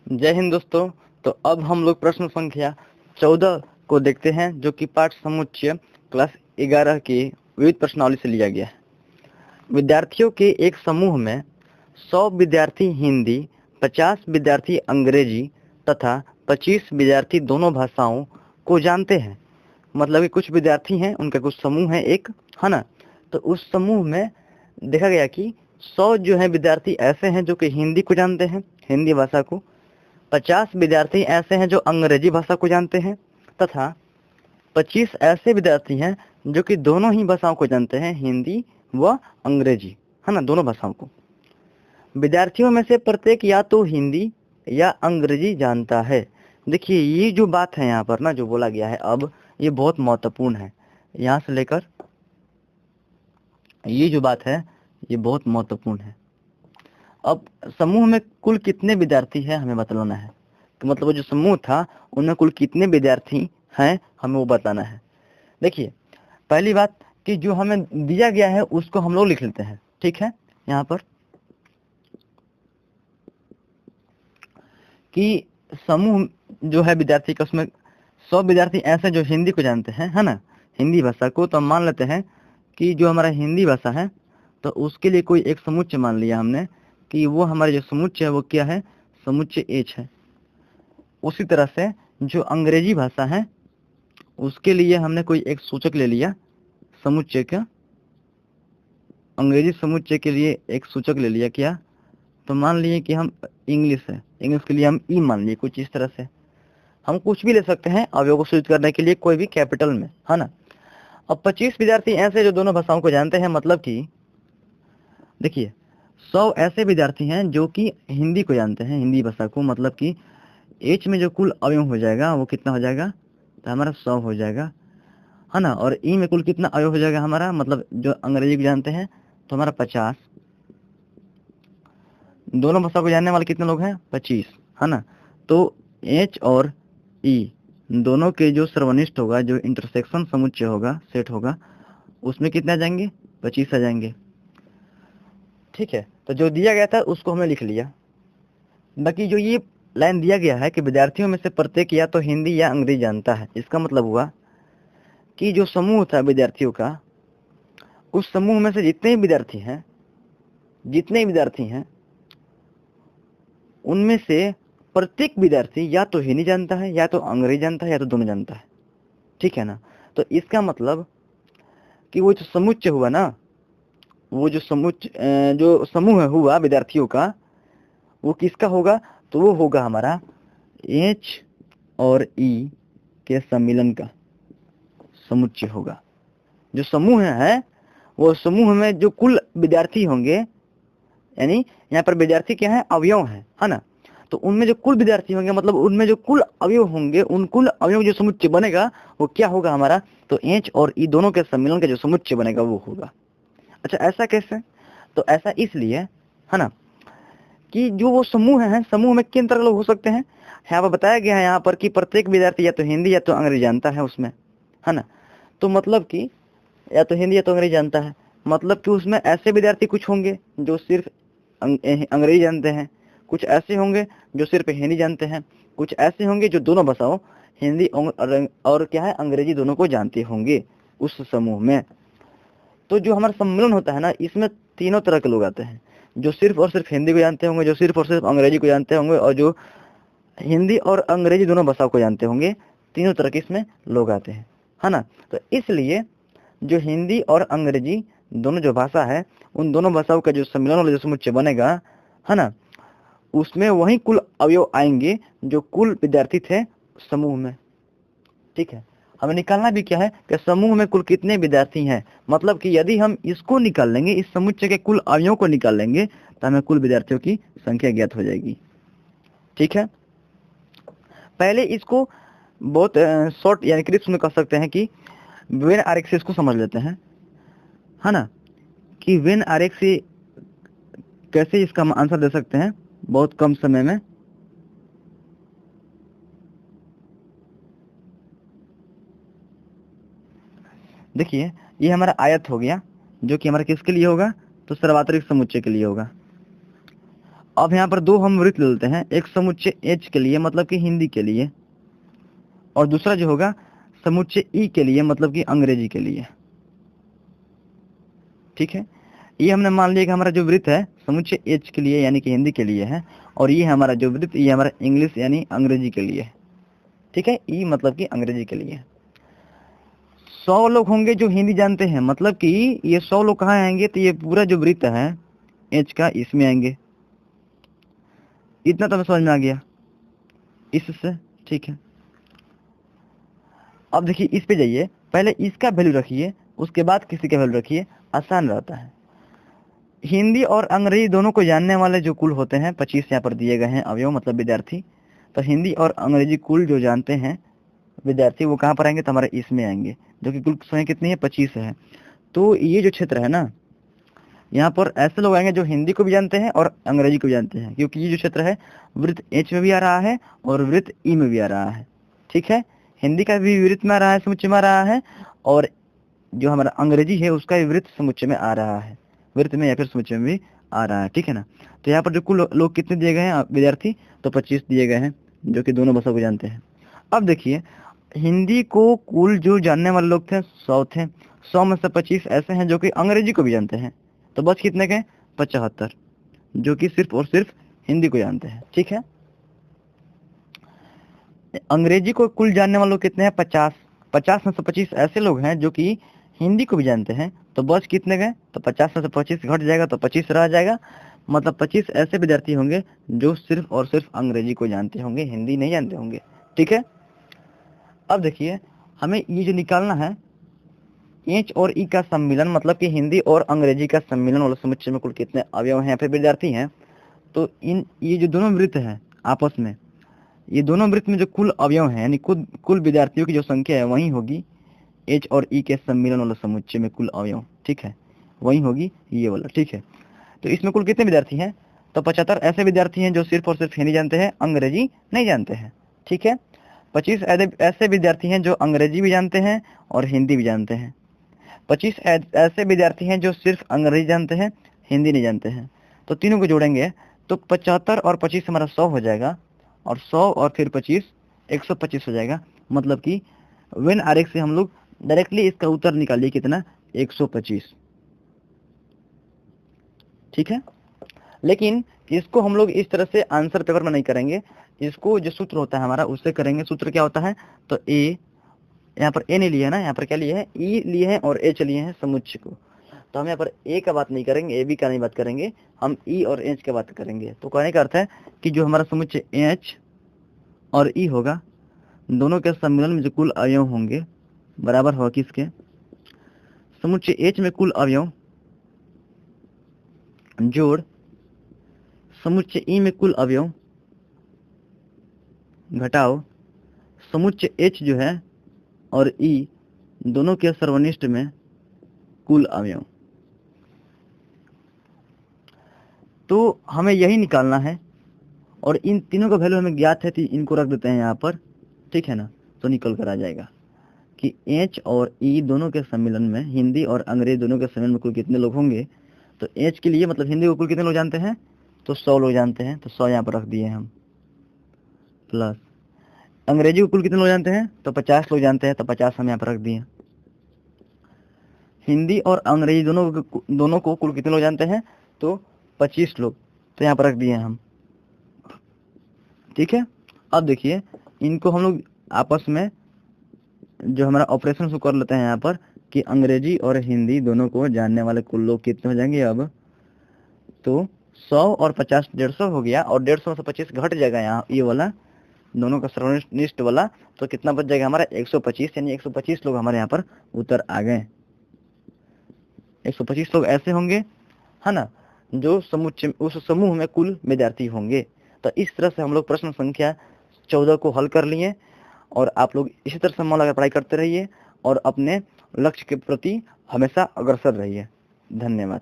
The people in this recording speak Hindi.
जय हिंद दोस्तों। तो अब हम लोग प्रश्न संख्या 14 को देखते हैं, जो कि पाठ समुच्चय क्लास 11 की विविध प्रश्नावली से लिया गया है। विद्यार्थियों के एक समूह में 100 विद्यार्थी हिंदी, 50 विद्यार्थी अंग्रेजी तथा 25 विद्यार्थी दोनों भाषाओं को जानते हैं। मतलब कि कुछ विद्यार्थी हैं, उनका कुछ समूह है एक, है ना। तो उस समूह में देखा गया कि 100 जो है विद्यार्थी ऐसे हैं जो कि हिंदी को जानते हैं, हिंदी भाषा को। 50 विद्यार्थी ऐसे हैं जो अंग्रेजी भाषा को जानते हैं तथा 25 ऐसे विद्यार्थी हैं जो कि दोनों ही भाषाओं को जानते हैं, हिंदी व अंग्रेजी, है ना, दोनों भाषाओं को। विद्यार्थियों में से प्रत्येक या तो हिंदी या अंग्रेजी जानता है। देखिए, ये जो बात है यहाँ पर ना, जो बोला गया है, अब ये बहुत महत्वपूर्ण है। यहाँ से लेकर ये जो बात है, ये बहुत महत्वपूर्ण है। अब समूह में कुल कितने विद्यार्थी हैं हमें बतलाना है। तो मतलब वो जो समूह था उनमें कुल कितने विद्यार्थी हैं हमें वो बताना है। देखिए, पहली बात कि जो हमें दिया गया है उसको हम लोग लिख लेते हैं, ठीक है। यहाँ पर कि समूह जो है विद्यार्थी का, उसमें 100 विद्यार्थी ऐसे जो हिंदी को जानते हैं, है ना, हिंदी भाषा को। तो हम मान लेते हैं कि जो हमारा हिंदी भाषा है तो उसके लिए कोई एक समुच्चय मान लिया हमने कि वो हमारे जो समुच्चय है वो क्या है, समुच्चय एच है। उसी तरह से जो अंग्रेजी भाषा है उसके लिए हमने कोई एक सूचक ले लिया समुच्चय का। अंग्रेजी समुच्चय के लिए एक सूचक ले लिया क्या, तो मान लिए कि हम इंग्लिश है, इंग्लिश के लिए हम ई मान लिए। कुछ इस तरह से हम कुछ भी ले सकते हैं अवयव को सूचित करने के लिए, कोई भी कैपिटल में, है ना। अब 25 विद्यार्थी ऐसे जो दोनों भाषाओं को जानते हैं, मतलब कि देखिए 100 ऐसे विद्यार्थी हैं जो कि हिंदी को जानते हैं, हिंदी भाषा को। मतलब कि एच में जो कुल अवयव हो जाएगा वो कितना हो जाएगा, तो हमारा 100 हो जाएगा, है ना। और ई में कुल कितना अवयव हो जाएगा हमारा, मतलब जो अंग्रेजी को जानते हैं, तो हमारा 50। दोनों भाषा को जानने वाले कितने लोग हैं, 25, है ना। तो एच और ई दोनों के जो सर्वनिष्ठ होगा, जो इंटरसेक्शन समुच्चय होगा, सेट होगा, उसमें कितने आ जाएंगे, 25 आ जाएंगे, ठीक है। तो जो दिया गया था उसको हमने लिख लिया। बाकी जो ये लाइन दिया गया है कि विद्यार्थियों में से प्रत्येक या तो हिंदी या अंग्रेजी जानता है, इसका मतलब हुआ कि जो समूह था विद्यार्थियों का, उस समूह में से जितने विद्यार्थी हैं उनमें से प्रत्येक विद्यार्थी या तो हिंदी जानता है, या तो अंग्रेजी जानता है, या तो दोनों जानता है, ठीक है ना। तो इसका मतलब कि वो जो समुच्चय हुआ ना, वो जो जो समूह हुआ विद्यार्थियों का, वो किसका होगा, तो वो होगा हमारा एच और ई के सम्मिलन का समुच्चय होगा। जो समूह है वो समूह में जो कुल विद्यार्थी होंगे, यानी यहाँ पर विद्यार्थी क्या है, अवयव है ना। तो उनमें जो कुल विद्यार्थी होंगे, मतलब उनमें जो कुल अवयव होंगे, उन कुल अवयव जो समुच्चय बनेगा वो क्या होगा हमारा, तो एच और ई दोनों के सम्मिलन का जो समुच्चय बनेगा वो होगा। अच्छा, ऐसा कैसे, तो ऐसा इसलिए, है ना, कि जो वो समूह है, समूह में किन तरह लोग हो सकते हैं, यहाँ पर बताया गया है यहाँ पर कि प्रत्येक विद्यार्थी या तो हिंदी या तो अंग्रेजी जानता है उसमें, है ना। तो मतलब कि या तो हिंदी या तो अंग्रेजी जानता है, मतलब कि उसमें ऐसे विद्यार्थी कुछ होंगे जो सिर्फ अंग्रेजी जानते हैं, कुछ ऐसे होंगे जो सिर्फ हिंदी जानते हैं, कुछ ऐसे होंगे जो दोनों भाषाओं हिंदी और क्या है, अंग्रेजी दोनों को जानते होंगे उस समूह में। तो जो हमारा सम्मेलन होता है ना, इसमें तीनों तरह के लोग आते हैं, जो सिर्फ और सिर्फ हिंदी को जानते होंगे, जो सिर्फ और सिर्फ अंग्रेजी को जानते होंगे, और जो हिंदी और अंग्रेजी दोनों भाषाओं को जानते होंगे। तीनों तरह के इसमें लोग आते हैं, है ना। तो इसलिए जो हिंदी और अंग्रेजी दोनों जो भाषा है, उन दोनों भाषाओं का जो सम्मेलन वाला जो समुच्चय बनेगा, है ना, उसमें वही कुल अवयव आएंगे जो कुल विद्यार्थी थे समूह में, ठीक है। हमें निकालना भी क्या है कि समूह में कुल कितने विद्यार्थी हैं। मतलब कि यदि हम इसको निकाल लेंगे, इस समुच्चय के कुल अवयवों को निकाल लेंगे, तो हमें कुल विद्यार्थियों की संख्या ज्ञात हो जाएगी, ठीक है। पहले इसको बहुत शॉर्ट यानी क्रिप्स में कह सकते हैं कि वेन आरेख से इसको समझ लेते हैं, है ना, कि वेन आरेख से कैसे इसका हम आंसर दे सकते हैं बहुत कम समय में। देखिए, ये हमारा आयत हो गया, जो कि हमारा किसके लिए होगा, तो सर्वात्रिक समुच्चय के लिए होगा। अब यहाँ पर दो हम वृत्त ले लेते हैं, एक समुच्चय एच के लिए मतलब कि हिंदी के लिए, और दूसरा जो होगा समुच्चय ई के लिए मतलब कि अंग्रेजी के लिए। ठीक है, ये हमने मान लिया कि हमारा जो वृत्त है समुच्चय एच के लिए यानी कि हिंदी के लिए है, और ये हमारा जो वृत्त ये हमारा इंग्लिश यानी अंग्रेजी के लिए है। ठीक है, ई मतलब कि अंग्रेजी के लिए। 100 लोग होंगे जो हिंदी जानते हैं, मतलब कि ये 100 लोग कहाँ आएंगे, तो ये पूरा जो वृत्त है एच का इसमें आएंगे। इतना तो हमें समझ में आ गया इससे। ठीक है, अब देखिए इस पे जाइए, पहले इसका वैल्यू रखिए उसके बाद किसी का वैल्यू रखिए, आसान रहता है। हिंदी और अंग्रेजी दोनों को जानने वाले जो कुल होते हैं 25 यहाँ पर दिए गए हैं अवयव मतलब विद्यार्थी, तो हिंदी और अंग्रेजी कुल जो जानते हैं विद्यार्थी वो कहाँ पर आएंगे, तो हमारे इसमें आएंगे, जो कि कुल संख्या कितनी है 25 है। तो ये जो क्षेत्र है ना, यहाँ पर ऐसे लोग आएंगे जो हिंदी को भी जानते हैं और अंग्रेजी को भी जानते हैं, क्योंकि ये जो क्षेत्र है वृत्त एच में भी आ रहा है और वृत्त ई में भी आ रहा है। ठीक है, हिंदी का भी वृत्त में आ रहा है, समुच्चय में आ रहा है, और जो हमारा अंग्रेजी है उसका भी वृत्त समुच्चय में आ रहा है, वृत्त में या फिर समुच्चय में भी आ रहा है। ठीक है ना, तो यहाँ पर जो कुल लोग कितने दिए गए हैं विद्यार्थी, तो 25 दिए गए हैं जो कि दोनों भाषा को जानते हैं। अब देखिए हिंदी को कुल जो जानने वाले लोग थे 100 थे, 100 में से 25 ऐसे हैं जो कि अंग्रेजी को भी जानते हैं, तो बस कितने गए 75 जो कि सिर्फ और सिर्फ हिंदी को जानते हैं। ठीक है, अंग्रेजी को कुल जानने वाले लोग कितने हैं 50, 50 में से 25 ऐसे लोग हैं जो कि हिंदी को भी जानते हैं, तो बस कितने गए, तो 50 में से 25 घट जाएगा तो 25 रह जाएगा, मतलब 25 ऐसे विद्यार्थी होंगे जो सिर्फ और सिर्फ अंग्रेजी को जानते होंगे, हिंदी नहीं जानते होंगे। ठीक है, अब देखिए हमें ये जो निकालना है एच और ई का सम्मिलन मतलब कि हिंदी और अंग्रेजी का सम्मिलन वाला समुच्चय में कुल कितने अवयव हैं या फिर विद्यार्थी हैं, तो इन ये जो दोनों वृत्त हैं आपस में, ये दोनों वृत्त में जो कुल अवयव हैं यानी कुल विद्यार्थियों की जो संख्या है वही होगी एच और ई के सम्मिलन वाला समुच्चय में कुल अवयव। ठीक है, वही होगी ये वाला। ठीक है, तो इसमें कुल कितने विद्यार्थी हैं, तो 75 ऐसे विद्यार्थी हैं जो सिर्फ और सिर्फ हिंदी जानते हैं, अंग्रेजी नहीं जानते हैं। ठीक है, 25 ऐसे विद्यार्थी हैं जो अंग्रेजी भी जानते हैं और हिंदी भी जानते हैं, 25 ऐसे विद्यार्थी हैं जो सिर्फ अंग्रेजी जानते हैं, हिंदी नहीं जानते हैं। तो तीनों को जोड़ेंगे तो 75 और 25 हमारा 100 हो जाएगा, और 100 और फिर 25 125 हो जाएगा, मतलब कि वेन आरेख से हम लोग डायरेक्टली इसका उत्तर निकालिए कितना 125। ठीक है, लेकिन इसको हम लोग इस तरह से आंसर पेपर में नहीं करेंगे, इसको जो सूत्र होता है हमारा उससे करेंगे। सूत्र क्या होता है, तो ए, यहाँ पर ए नहीं लिया है ना, यहाँ पर क्या लिए है ई लिए हैं और एच लिए हैं समुच्चय को, तो हम यहाँ पर ए का बात नहीं करेंगे, ए बी का नहीं बात करेंगे, हम ई और एच का बात करेंगे। तो कहने का अर्थ है कि जो हमारा समुच्चय एच और ई होगा दोनों के सम्मिलन में जो कुल अवयव होंगे बराबर होगा किसके, समुच्चय एच में कुल अवयव जोड़ समुच्चय ई में कुल अवयव घटाओ समुच्चय एच जो है और ई दोनों के सर्वनिष्ठ में कुल अवयव। तो हमें यही निकालना है, और इन तीनों का वैल्यू हमें ज्ञात है तो इनको रख देते हैं यहाँ पर। ठीक है ना, तो निकल कर आ जाएगा कि एच और ई दोनों के सम्मिलन में हिंदी और अंग्रेजी दोनों के सम्मिलन में कुल कितने लोग होंगे, तो एच के लिए मतलब हिंदी को कुल कितने लोग जानते हैं, तो 100 लोग जानते हैं, तो 100 यहाँ पर रख दिए हम, प्लस अंग्रेजी को कुल कितने लोग जानते हैं, तो 50 लोग जानते हैं, तो 50 हम यहाँ पर रख दिए। हिंदी और अंग्रेजी दोनों को कुल कितने लोग जानते हैं, तो 25 लोग, तो यहाँ पर रख दिए हम। ठीक है, अब देखिए इनको हम लोग आपस में जो हमारा ऑपरेशन को कर लेते हैं यहाँ पर कि अंग्रेजी और हिंदी दोनों को जानने वाले कुल लोग कितने हो जाएंगे अब, तो 100 और 50 150 हो गया, और 150 में से 25 घट जाएगा यहाँ ये वाला दोनों का सर्वनिष्ठ वाला, तो कितना बच जाएगा हमारा 125, यानी 125 लोग हमारे यहाँ पर उत्तर आ गए। 125 लोग ऐसे होंगे है ना जो समुच्चय उस समूह में कुल विद्यार्थी होंगे। तो इस तरह से हम लोग प्रश्न संख्या 14 को हल कर लिए, और आप लोग इसी तरह से मन लगा पढ़ाई करते रहिए और अपने लक्ष्य के प्रति हमेशा अग्रसर रहिए। धन्यवाद।